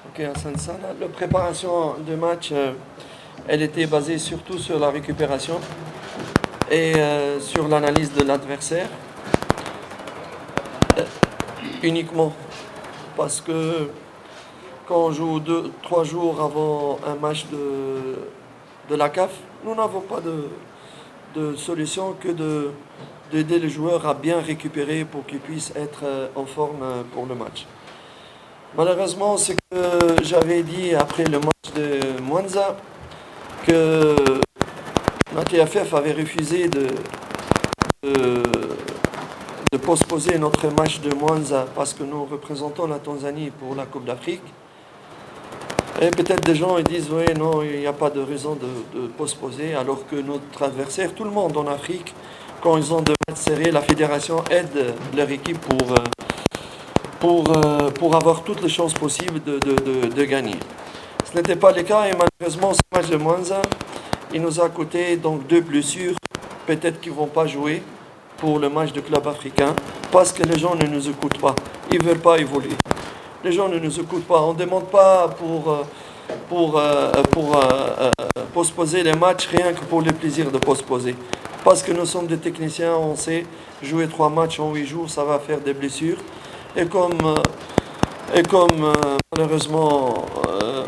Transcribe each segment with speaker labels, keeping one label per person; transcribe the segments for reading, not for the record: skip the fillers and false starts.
Speaker 1: Ok, Hassan Salah. La préparation de match, elle était basée surtout sur la récupération et sur l'analyse de l'adversaire uniquement. Parce que quand on joue 2, 3 jours avant un match de la CAF, nous n'avons pas de solution que d'aider les joueurs à bien récupérer pour qu'ils puissent être en forme pour le match. Malheureusement, c'est que j'avais dit après le match de Mwanza que la TFF avait refusé de, de postposer notre match de Mwanza parce que nous représentons la Tanzanie pour la Coupe d'Afrique. Et peut-être des gens ils disent oui, non, il n'y a pas de raison de postposer, alors que notre adversaire, tout le monde en Afrique, quand ils ont des matchs serrés, la fédération aide leur équipe pour avoir toutes les chances possibles de gagner. Ce n'était pas le cas et malheureusement, ce match de Mwanza, il nous a coûté donc 2 blessures. Peut-être qu'ils ne vont pas jouer pour le match de club africain parce que les gens ne nous écoutent pas. Ils ne veulent pas évoluer. Les gens ne nous écoutent pas. On ne demande pas pour postposer les matchs rien que pour le plaisir de postposer. Parce que nous sommes des techniciens, on sait jouer 3 matchs en 8 jours, ça va faire des blessures. Et comme malheureusement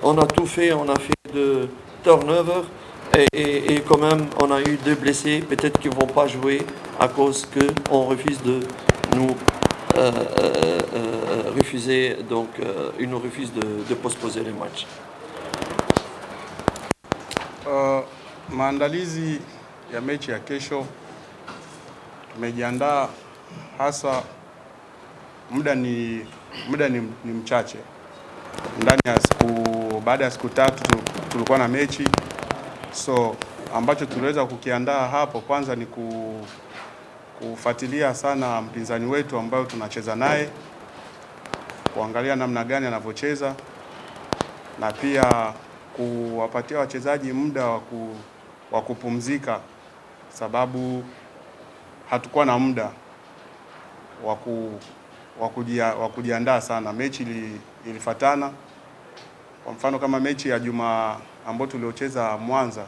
Speaker 1: on a tout fait, on a fait de turnover et quand même on a eu 2 blessés, peut-être qu'ils ne vont pas jouer à cause qu'on refuse de nous refuser, donc ils nous refusent de postposer les matchs.
Speaker 2: Maandalizi ya mechi ya kesho tumejiandaa, hasa muda ni mchache. Ndani ya baada ya siku 3 tulikuwa na mechi, so ambacho tuliweza kukiandaa hapo kwanza ni kufuatilia sana mpinzani wetu ambayo tunacheza naye, kuangalia namna gani anavyocheza na pia kuwapatia wachezaji muda wa kupumzika, sababu hatukuwa na muda wa kujiandaa sana. Mechi ilifatana. Kwa mfano kama mechi ya Juma ambayo tuliocheza Mwanza,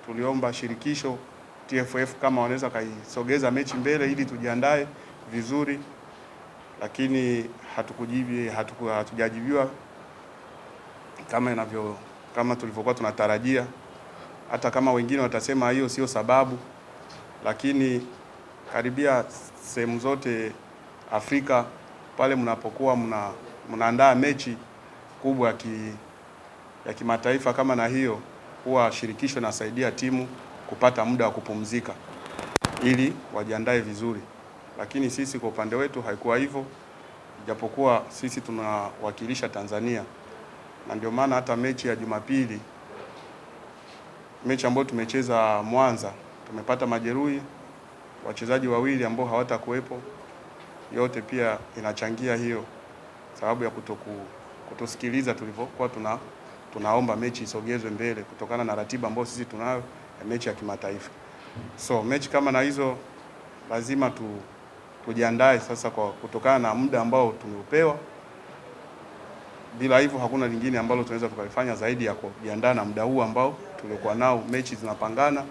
Speaker 2: tuliomba shirikisho TFF kama wanaweza kaisogeza mechi mbele ili tujiandae vizuri, lakini hatujajibiwa kama tulivyokuwa tunatarajia. Hata kama wengine watasema hiyo sio sababu, lakini karibia sehemu zote Afrika pale mnapokuwa mnaandaa mechi kubwa ya kimataifa kama na hiyo, huwa shirikisho nasaidia timu kupata muda wa kupumzika ili wajiandae vizuri. Lakini sisi kwa upande wetu haikuwa hivyo, japokuwa sisi tunawakilisha Tanzania, na ndio maana hata mechi ya Jumapili, mechi ambayo tumecheza Mwanza, tumepata majeruhi wachezaji 2 ambao hawatakuwepo. Yote pia inachangia hiyo sababu ya kutosikiliza tulivyokuwa tunaomba mechi isogezwe mbele kutokana na ratiba ambayo sisi tunayo ya mechi ya kimataifa. So mechi kama na hizo lazima tujiandae sasa kwa kutokana na muda ambao tumeupewa. Bila hivyo hakuna lingine ambalo tunaweza tukalifanya zaidi ya kujiandaa na muda huu ambao tulikuwa nao. Mechi zinapangana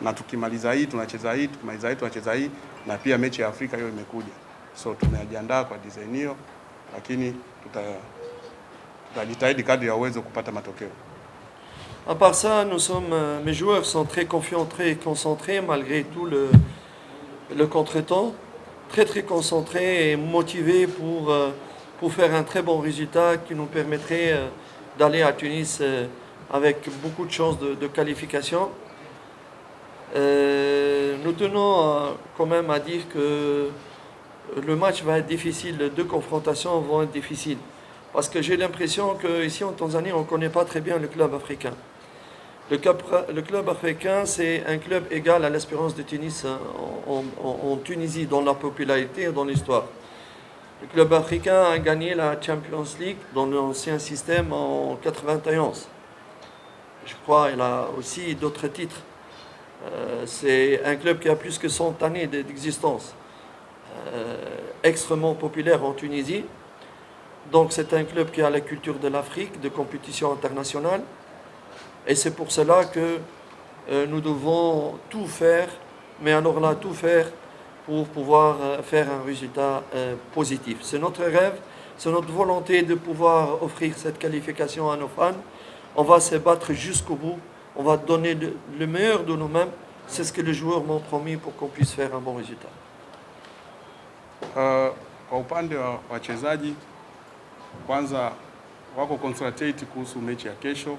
Speaker 2: na tukimaliza hii tunacheza hii, tukimaliza hii tunacheza hii, na pia mechi ya Afrika hiyo imekuja. So tumejiandaa kwa design hiyo, lakini tutajitahidi kadri ya uwezo kupata matokeo.
Speaker 1: À part ça, mes joueurs sont très confiants, très concentrés malgré tout le contretemps, très concentrés et motivés pour faire un très bon résultat qui nous permettrait d'aller à Tunis avec beaucoup de chances de qualification. Nous tenons quand même à dire que le match va être difficile, les 2 confrontations vont être difficiles. Parce que j'ai l'impression qu'ici en Tanzanie, on ne connaît pas très bien le club africain. Le club africain, c'est un club égal à l'Espérance de Tunis en Tunisie, dans la popularité et dans l'histoire. Le club africain a gagné la Champions League dans l'ancien système en 91. Je crois qu'il a aussi d'autres titres. C'est un club qui a plus que 100 années d'existence. Extrêmement populaire en Tunisie. Donc c'est un club qui a la culture de l'Afrique, de compétition internationale. Et c'est pour cela que nous devons tout faire, mais alors là, tout faire pour pouvoir faire un résultat positif. C'est notre rêve, c'est notre volonté de pouvoir offrir cette qualification à nos fans. On va se battre jusqu'au bout, on va donner le meilleur de nous-mêmes. C'est ce que les joueurs m'ont promis pour qu'on puisse faire un bon résultat.
Speaker 2: Kwa upande wa wachezaji, kwanza wako concentrate kuhusu mechi ya kesho,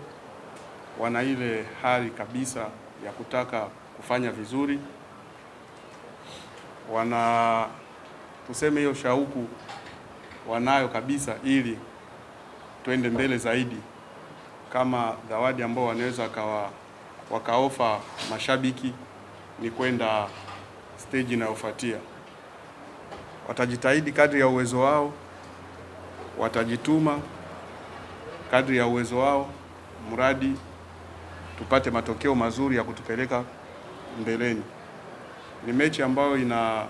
Speaker 2: wana ile hali kabisa ya kutaka kufanya vizuri, wana tuseme hiyo shauku wanayo kabisa, ili tuende mbele zaidi. Kama zawadi ambao wanaweza wakaofa mashabiki ni kwenda stage inayofuatia. Watajitahidi kadri ya uwezo wao, watajituma kadri ya uwezo wao, mradi tupate matokeo mazuri ya kutupeleka mbeleni. Ni mechi ambayo ina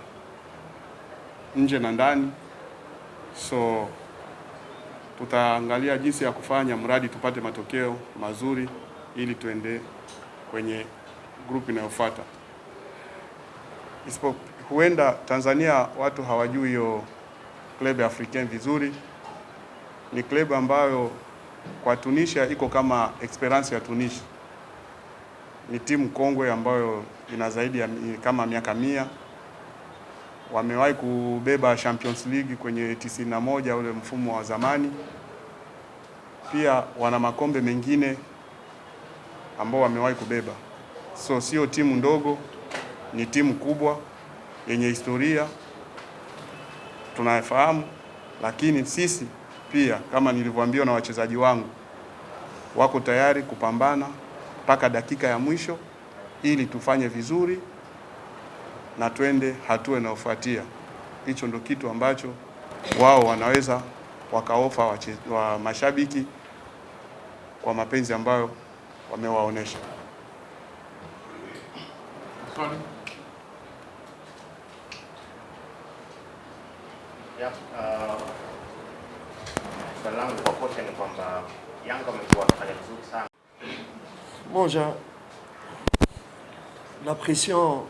Speaker 2: nje na ndani, so tutaangalia jinsi ya kufanya mradi tupate matokeo mazuri ili tuende kwenye group inayofuata. Huenda Tanzania watu hawajui hiyo Club Africain vizuri. Ni club ambayo kwa Tunisia iko kama Esperance ya Tunisia. Ni timu kongwe ambayo ina zaidi ya kama miaka 100. Wamewahi kubeba Champions League kwenye 91 ule mfumo wa zamani. Pia wana makombe mengine ambao wamewahi kubeba. So sio timu ndogo, ni timu kubwa yenye historia tunafahamu, lakini sisi pia kama nilivyoambiwa na wachezaji wangu wako tayari kupambana mpaka dakika ya mwisho ili tufanye vizuri na twende hatua inayofuatia. Hicho ndo kitu ambacho wao wanaweza wakaofa wa mashabiki kwa mapenzi ambayo wamewaonesha.
Speaker 1: Bon, la pression,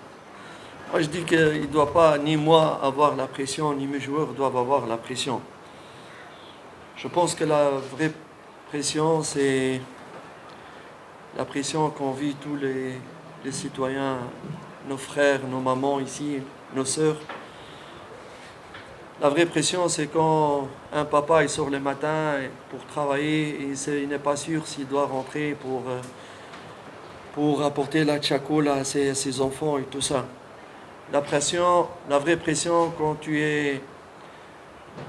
Speaker 1: moi je dis qu'il ne doit pas, ni moi avoir la pression, ni mes joueurs doivent avoir la pression. Je pense que la vraie pression, c'est la pression qu'on vit tous les citoyens, nos frères, nos mamans ici, nos sœurs. La vraie pression, c'est quand un papa il sort le matin pour travailler et il n'est pas sûr s'il doit rentrer pour apporter la tchakoula à ses enfants et tout ça. La pression, la vraie pression, quand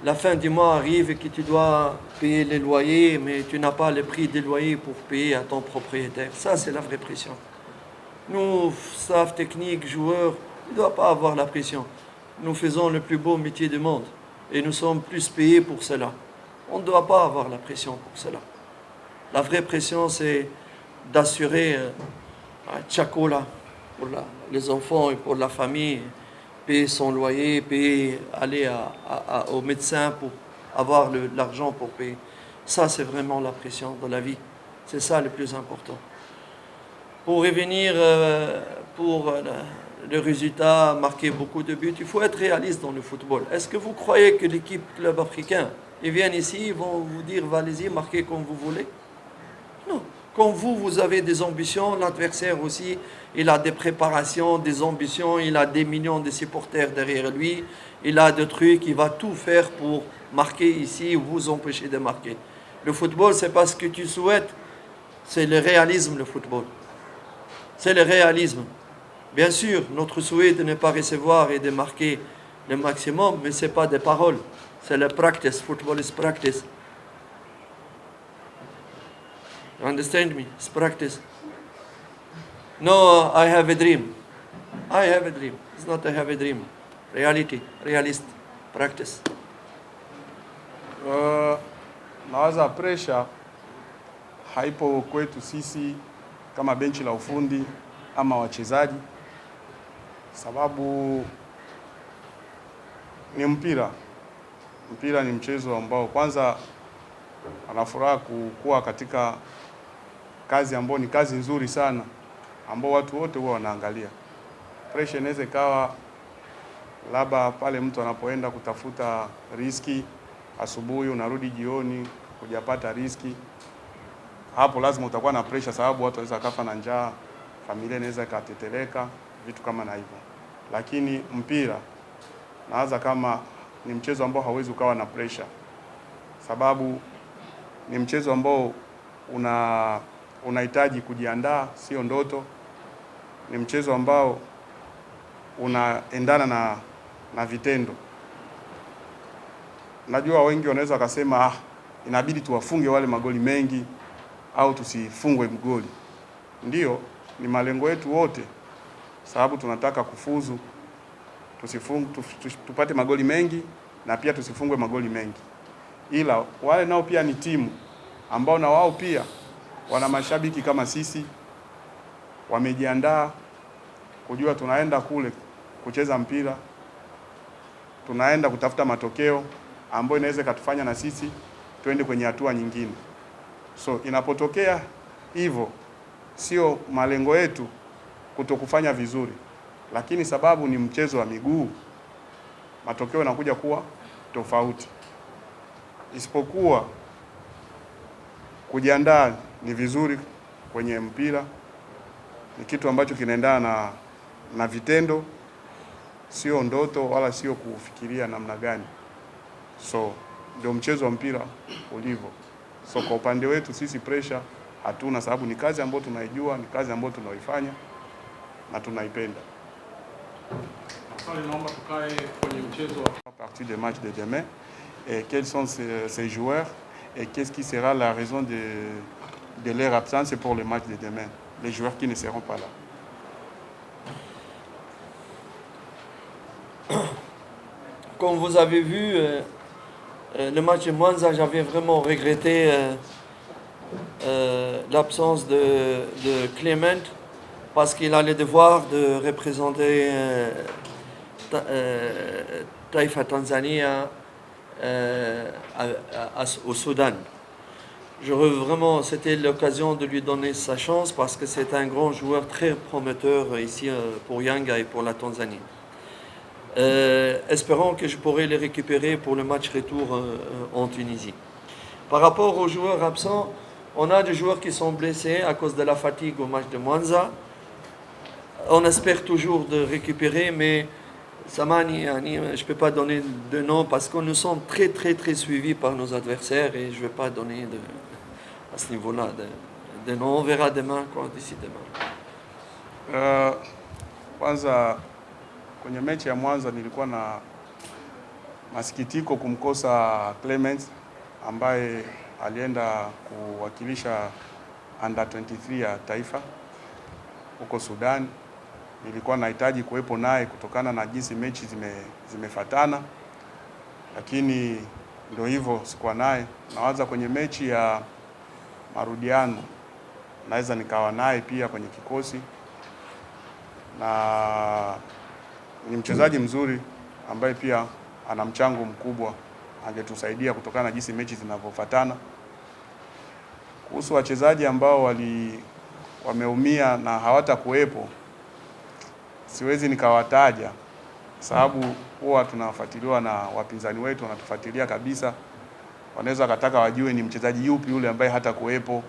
Speaker 1: la fin du mois arrive et que tu dois payer les loyers, mais tu n'as pas le prix des loyers pour payer à ton propriétaire. Ça, c'est la vraie pression. Nous, staff technique, joueurs, il ne doit pas avoir la pression. Nous faisons le plus beau métier du monde et nous sommes plus payés pour cela. On ne doit pas avoir la pression pour cela. La vraie pression, c'est d'assurer un tchakoula pour les enfants et pour la famille, payer son loyer, aller au médecin pour avoir l'argent pour payer. Ça, c'est vraiment la pression de la vie. C'est ça le plus important. Pour revenir pour le résultat, marquer beaucoup de buts, il faut être réaliste dans le football. Est-ce que vous croyez que l'équipe Club Africain, ils viennent ici, ils vont vous dire, allez-y, marquez comme vous voulez? Non. Quand vous avez des ambitions, l'adversaire aussi, il a des préparations, des ambitions, il a des millions de supporters derrière lui, il a des trucs, il va tout faire pour marquer ici ou vous empêcher de marquer. Le football, c'est pas ce que tu souhaites, c'est le réalisme, le football. C'est le réalisme. Bien sûr, notre souhait de ne pas recevoir et de marquer le maximum, mais ce n'est pas des paroles, c'est le practice. Football is practice. You understand me? It's practice. No, I have a dream. I have a dream. It's not I have a dream. Reality, realist, practice.
Speaker 2: Nawaza pressure haipo kwetu sisi kama benchi la ufundi ama wachezaji, sababu ni mpira mpira ni mchezo ambao kwanza anafuraha kuwa katika kazi ambayo ni kazi nzuri sana ambao watu wote huwa wanaangalia. Pressure inaweza ikawa labda pale mtu anapoenda kutafuta riski asubuhi, unarudi jioni hujapata riski. Hapo lazima utakuwa na pressure, sababu watu wanaweza kafa na njaa, familia inaweza ikateteleka, vitu kama na hivyo. Lakini mpira naanza kama ni mchezo ambao hauwezi ukawa na pressure, sababu ni mchezo ambao unahitaji kujiandaa, sio ndoto. Ni mchezo ambao unaendana na vitendo. Najua wengi wanaweza wakasema inabidi tuwafunge wale magoli mengi au tusifungwe mgoli. Ndiyo, ni malengo yetu wote, sababu tunataka kufuzu, tupate magoli mengi na pia tusifungwe magoli mengi. Ila wale nao pia ni timu ambao na wao pia wana mashabiki kama sisi, wamejiandaa kujua tunaenda kule kucheza mpira, tunaenda kutafuta matokeo ambayo inaweza katufanya na sisi tuende kwenye hatua nyingine. So inapotokea hivyo, sio malengo yetu kutokufanya vizuri, lakini sababu ni mchezo wa miguu, matokeo yanakuja kuwa tofauti. Isipokuwa kujiandaa ni vizuri kwenye mpira, ni kitu ambacho kinaendana na vitendo, sio ndoto wala sio kufikiria namna gani. So ndio mchezo wa mpira ulivyo. So kwa upande wetu sisi pressure hatuna, sababu ni kazi ambayo tunaijua, ni kazi ambayo tunaoifanya na tunaipenda.
Speaker 3: Sasa naomba tukae kwenye mchezo
Speaker 2: à partir du match de demain, et quels sont ces joueurs et qu'est-ce qui sera la raison de leur absence pour le match de demain, les joueurs qui ne seront pas là.
Speaker 1: Comme vous avez vu, le match de Mwanza, j'avais vraiment regretté l'absence de Clement, parce qu'il a le devoir de représenter Taifa Tanzania au Soudan. Vraiment, c'était l'occasion de lui donner sa chance, parce que c'est un grand joueur très prometteur ici pour Yanga et pour la Tanzanie. Espérons que je pourrai les récupérer pour le match retour en Tunisie. Par rapport aux joueurs absents, on a des joueurs qui sont blessés à cause de la fatigue au match de Mwanza. On espère toujours de récupérer, mais Samani, je ne peux pas donner de nom parce que nous sommes très suivis par nos adversaires et je ne vais pas donner à ce niveau-là de nom. On verra demain, d'ici demain.
Speaker 2: Kwanza kwenye mechi ya Mwanza nilikuwa na masikitiko kumkosa Clement ambaye alienda kuwakilisha under 23 ya taifa huko Sudan. Nilikuwa nahitaji kuwepo naye kutokana na jinsi mechi zimefatana, lakini ndio hivyo, sikuwa naye. Nawaza kwenye mechi ya marudiano naweza nikawa naye pia kwenye kikosi, na ni mchezaji mzuri ambaye pia ana mchango mkubwa, angetusaidia kutokana na jinsi mechi zinavyofuatana. Kuhusu wachezaji ambao wameumia na hawatakuwepo, siwezi nikawataja, sababu huwa tunafuatiliwa na wapinzani wetu, wanatufuatilia kabisa. Wanaweza kataka wajue ni mchezaji yupi yule ambaye hatakuwepo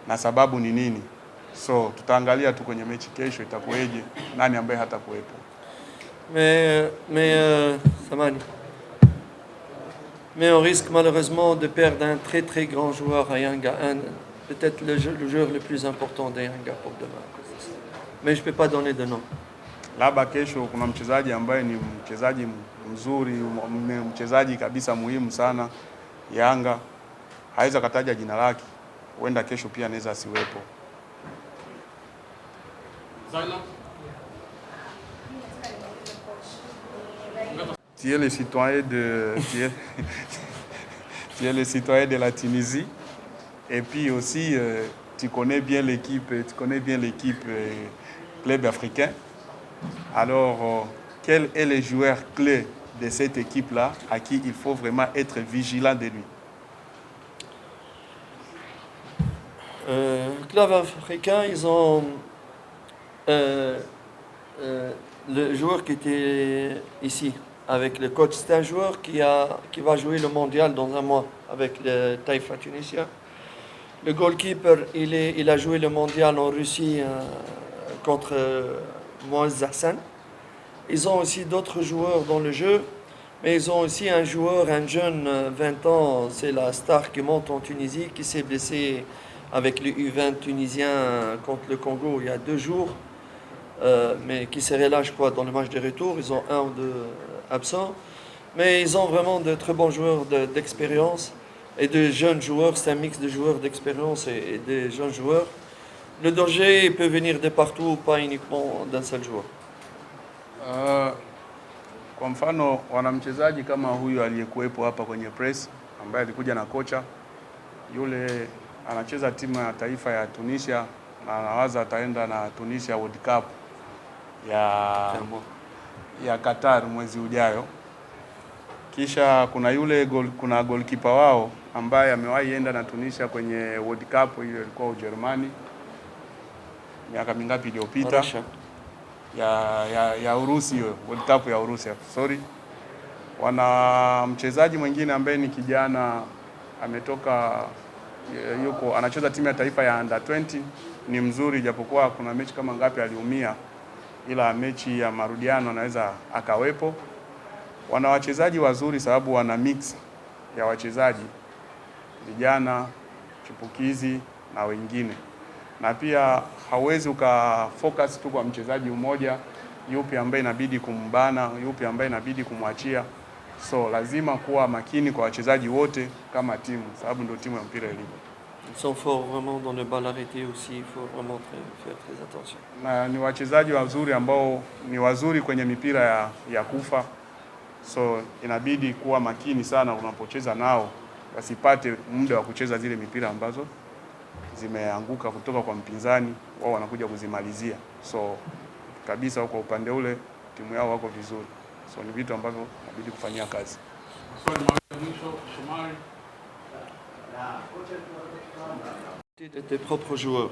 Speaker 2: na sababu ni nini. So tutaangalia tu kwenye mechi kesho itakueje, nani ambaye hatakuwepo.
Speaker 1: Mais on risque malheureusement de perdre un très grand joueur à Yanga, peut-être le joueur le plus important de Yanga pour demain. Mais je ne peux pas donner de nom.
Speaker 2: Labda kesho kuna mchezaji ambaye ni mchezaji mzuri, mchezaji kabisa muhimu sana Yanga, haiza kataja jina lake, huenda kesho pia anaweza asiwepo. Tu es le citoyen tu es le citoyen de la Tunisie, et puis aussi tu connais bien l'équipe, club africain. Alors, quel est le joueur clé de cette équipe-là à qui il faut vraiment être vigilant de lui?
Speaker 1: Club africain, ils ont le joueur qui était ici avec le coach. C'est un joueur qui va jouer le mondial dans un mois avec le Taïfa Tunisien. Le goalkeeper, il a joué le mondial en Russie contre Moaz Hassan. Ils ont aussi d'autres joueurs dans le jeu, mais ils ont aussi un joueur, un jeune, 20 ans, c'est la star qui monte en Tunisie, qui s'est blessé avec le U20 tunisien contre le Congo il y a 2 jours, mais qui serait là, je crois, dans le match de retour. Ils ont 1 ou 2 absents, mais ils ont vraiment de très bons joueurs d'expérience et de jeunes joueurs. C'est un mix de joueurs d'expérience et de jeunes joueurs. Le danger peut venir de partout, pas uniquement d'un seul joueur.
Speaker 2: Kwa mfano wana mchezaji kama huyu aliyekuwepo hapa kwenye press ambaye alikuja na kocha yule, anacheza timu ya taifa ya Tunisia na anawaza ataenda na Tunisia World Cup ya Qatar mwezi ujayo. Kisha kuna goalkeeper wao ambaye amewahi enda na Tunisia kwenye World Cup, ile ilikuwa Ujerumani miaka mingapi iliyopita, ya Urusi, hiyo World Cup ya Urusi, sorry. Wana mchezaji mwingine ambaye ni kijana ametoka, yuko anacheza timu ya taifa ya under 20, ni mzuri, japokuwa kuna mechi kama ngapi aliumia, ila mechi ya marudiano anaweza akawepo. Wana wachezaji wazuri sababu wana mix ya wachezaji vijana, chipukizi na wengine. Na pia hauwezi ukafocus tu kwa mchezaji mmoja, yupi ambaye inabidi kumbana, yupi ambaye inabidi kumwachia. So lazima kuwa makini kwa wachezaji wote kama timu, sababu ndio timu ya mpira ilivyo.
Speaker 1: Ils sont forts vraiment dans le bal arrêté aussi, il faut vraiment faire très attention.
Speaker 2: Na ni wachezaji wazuri ambao ni wazuri kwenye mipira ya kufa. So inabidi kuwa makini sana unapocheza nao, wasipate muda wa kucheza zile mipira ambazo zimeanguka kutoka kwa mpinzani, wao wanakuja kuzimalizia. So kabisa kwa upande ule timu yao wako vizuri. So ni vitu ambavyo inabidi kufanyia kazi.
Speaker 1: De tes propres joueurs.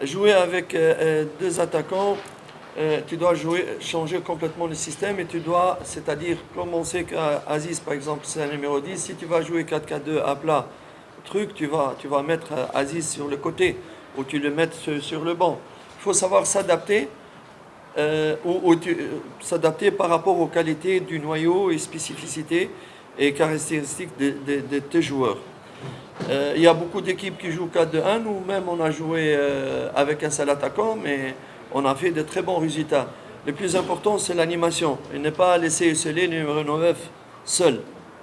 Speaker 1: Jouer avec 2 attaquants, tu dois changer complètement le système et tu dois, c'est-à-dire, comme on sait qu'Aziz, par exemple, c'est un numéro 10, si tu vas jouer 4-4-2 à plat, tu vas mettre Aziz sur le côté ou tu le mets sur le banc. Il faut savoir s'adapter s'adapter par rapport aux qualités du noyau et spécificités et caractéristiques de tes joueurs. Il y a beaucoup d'équipes qui jouent 4-2-1. Nous-mêmes, on a joué avec un seul attaquant, mais on a fait de très bons résultats. Le plus important, c'est l'animation. Et ne pas laisser sceller le numéro 9 seul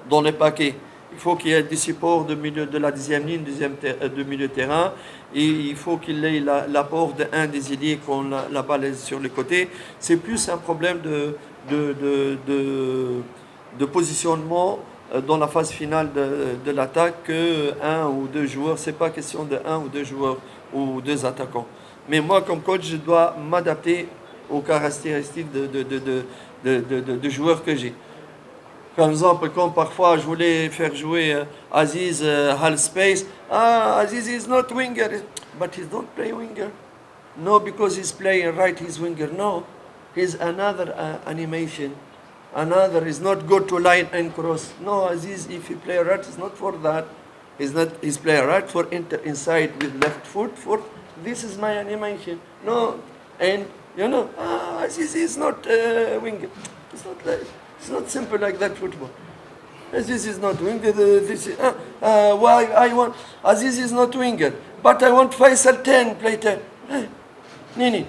Speaker 1: dans les paquets. Il faut qu'il y ait des supports de la 10e ligne, de milieu de terrain. Et il faut qu'il ait l'apport d'un des ailiers qu'on la balle sur le côté. C'est plus un problème de positionnement dans la phase finale de l'attaque que 1 ou 2 joueurs. Ce n'est pas question de 1 ou 2 joueurs ou 2 attaquants. Mais moi, comme coach, je dois m'adapter aux caractéristiques de joueurs que j'ai. Par exemple, comme parfois je voulais faire jouer Aziz half space. Aziz is not winger, but he don't play winger. No, because he's playing right, he's winger. No, he's another animation. Another is not go to line and cross. No, Aziz, if he play right, it's not for that. He's playing right for inside with left foot. For this is my animation. No, and you know, Aziz is not winger. It's not like. It's not simple like that football. Aziz is not winger. Why I want Aziz is not winger, but I want Faisal 10 play 10. Hey, Nini.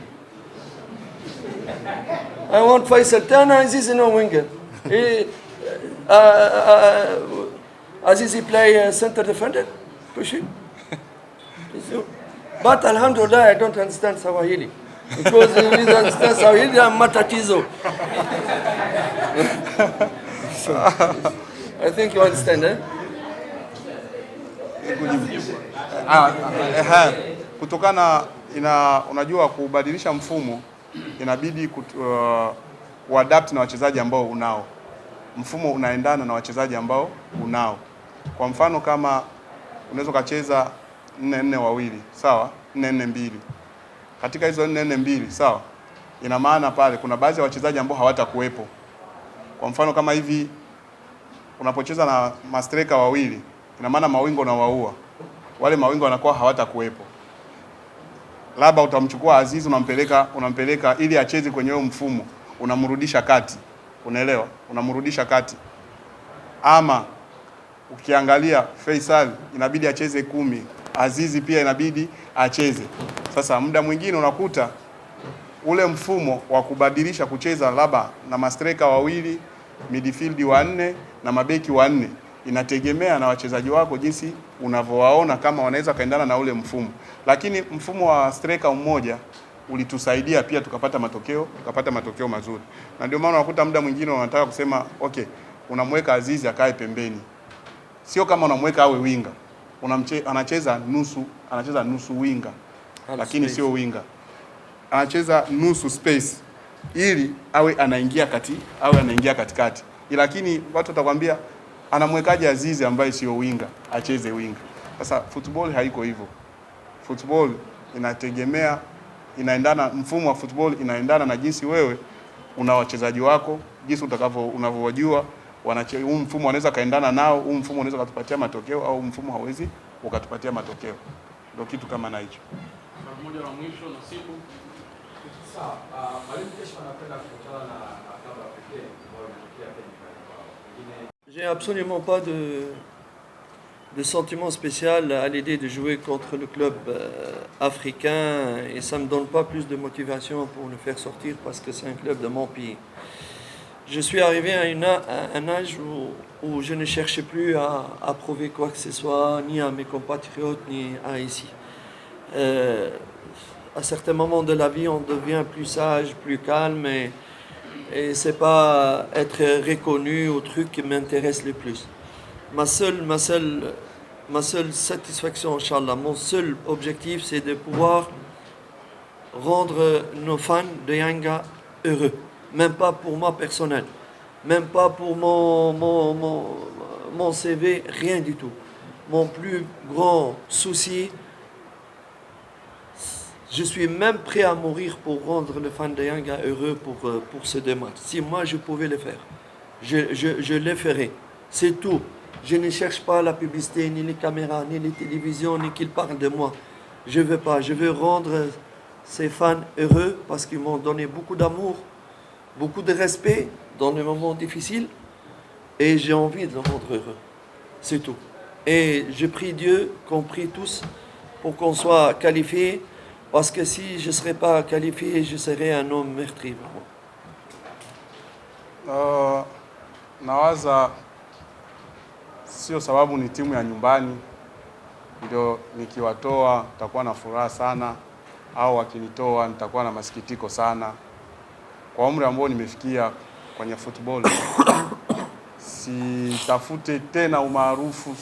Speaker 1: I want Faisal 10. Aziz is no winger. Aziz he play center defender, pushing. But Alhamdulillah, I don't understand Swahili. Because if you understand Swahili, I'm matatizo. So, I think you understand, eh?
Speaker 2: Kutokana unajua kubadilisha mfumo inabidi uadapt na wachezaji ambao unao. Mfumo unaendana na wachezaji ambao unao. Kwa mfano kama unaweza kucheza 4-4-2, sawa? 4-4-2. Katika hizo 4-4-2, sawa? Ina maana pale kuna baadhi ya wachezaji ambao hawatakuwepo. Kwa mfano kama hivi unapocheza na mastreka wawili, ina maana mawingo na waua. Wale mawingo wanakuwa hawatakuwepo. Labda utamchukua Aziz unampeleka ili acheze kwenye huo mfumo, unamrudisha kati. Unaelewa? Unamrudisha kati. Ama ukiangalia Faisal inabidi acheze 10, Azizi pia inabidi acheze. Sasa muda mwingine unakuta ule mfumo wa kubadilisha kucheza labda na mastreka wawili, midfield 4 na mabeki 4, inategemea na wachezaji wako jinsi unavyowaona kama wanaweza kaendana na ule mfumo. Lakini mfumo wa striker mmoja ulitusaidia pia tukapata matokeo mazuri. Na ndio maana unakuta muda mwingine unataka kusema okay, unamweka Azizi akae pembeni. Sio kama unamweka awe winga. Anacheza nusu winga. Lakini sio winga. Anacheza nusu space ili awe anaingia katikati. Lakini watu watakwambia anamwekaje Azizi ambaye sio winga acheze winga. Sasa football haiko hivyo. Football inategemea, inaendana, mfumo wa football inaendana na jinsi wewe una wachezaji wako, jinsi unavyowajua, huu mfumo unaweza kaendana nao, huu mfumo unaweza kutupatia matokeo au mfumo hauwezi ukatupatia matokeo. Ndio kitu kama na hicho.
Speaker 3: Mmoja wa mwisho na siku.
Speaker 4: Sawa, mwalimu kesho anapenda kukutana na klabu ya pekee ambayo inatokea Kenya.
Speaker 1: J'ai absolument pas de sentiment spécial à l'idée de jouer contre le club africain, et ça me donne pas plus de motivation pour le faire sortir parce que c'est un club de mon pays. Je suis arrivé à un âge où je ne cherchais plus à prouver quoi que ce soit, ni à mes compatriotes, ni à ici. À certains moments de la vie, on devient plus sage, plus calme, et c'est pas être reconnu au truc qui m'intéresse le plus. Ma seule satisfaction, Inch'Allah, mon seul objectif, c'est de pouvoir rendre nos fans de Yanga heureux. Même pas pour moi personnel, même pas pour mon CV, rien du tout. Mon plus grand souci, je suis même prêt à mourir pour rendre le fan de Yanga heureux pour ce 2 matchs. Si moi je pouvais le faire, je le ferais. C'est tout. Je ne cherche pas la publicité, ni les caméras, ni les télévisions, ni qu'ils parlent de moi. Je veux pas. Je veux rendre ces fans heureux parce qu'ils m'ont donné beaucoup d'amour, beaucoup de respect dans les moments difficiles, et j'ai envie de les rendre heureux. C'est tout. Et je prie Dieu qu'on prie tous pour qu'on soit qualifiés, parce que si je ne serais pas qualifié, je serais un homme meurtri.
Speaker 2: Nawaza sio sababu ni timu ya nyumbani ndio nikiwatoa nitakuwa na furaha sana, au wakinitoa nitakuwa na masikitiko sana. Kwa umri ambao nimefikia kwenye football, sitafute tena umaarufu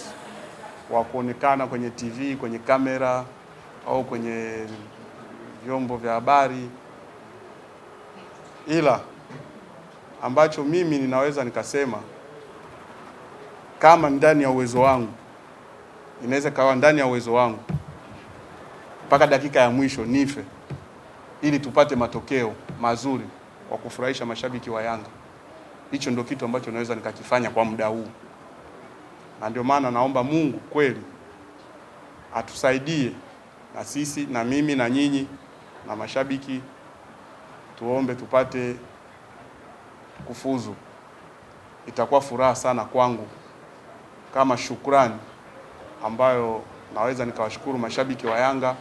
Speaker 2: wa kuonekana kwenye TV, kwenye kamera au kwenye vyombo vya habari, ila ambacho mimi ninaweza nikasema kama ndani ya uwezo wangu, inaweza kawa ndani ya uwezo wangu mpaka dakika ya mwisho nife ili tupate matokeo mazuri kwa kufurahisha mashabiki wa Yanga. Hicho ndio kitu ambacho naweza nikakifanya kwa muda huu. Na ndio maana naomba Mungu kweli atusaidie, na sisi na mimi na nyinyi na mashabiki tuombe tupate kufuzu. Itakuwa furaha sana kwangu kama shukrani ambayo naweza nikawashukuru mashabiki wa Yanga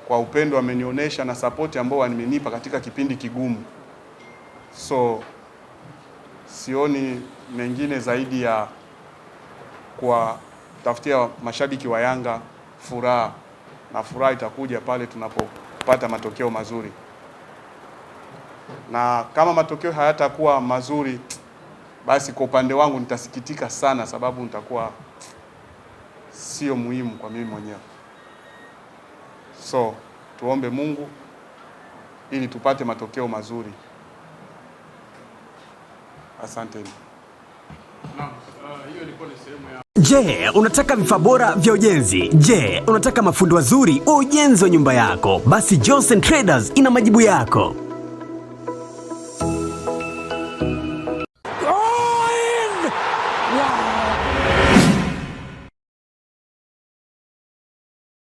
Speaker 2: kwa upendo wamenionyesha na support ambao wamenipa katika kipindi kigumu. So sioni mengine zaidi ya kwa tafutia mashabiki wa Yanga furaha, na furaha itakuja pale tunapopata matokeo mazuri. Na kama matokeo hayatakuwa mazuri, basi kwa upande wangu nitasikitika sana, sababu nitakuwa sio muhimu kwa mimi mwenyewe. So tuombe Mungu ili tupate matokeo mazuri. Asante.
Speaker 3: Naam, hiyo ilikuwa ni sehemu ya
Speaker 5: Je, unataka vifaa bora vya ujenzi? Je, unataka mafundi wazuri wa ujenzi wa nyumba yako? Basi Johnson Traders ina majibu yako.
Speaker 6: Wow!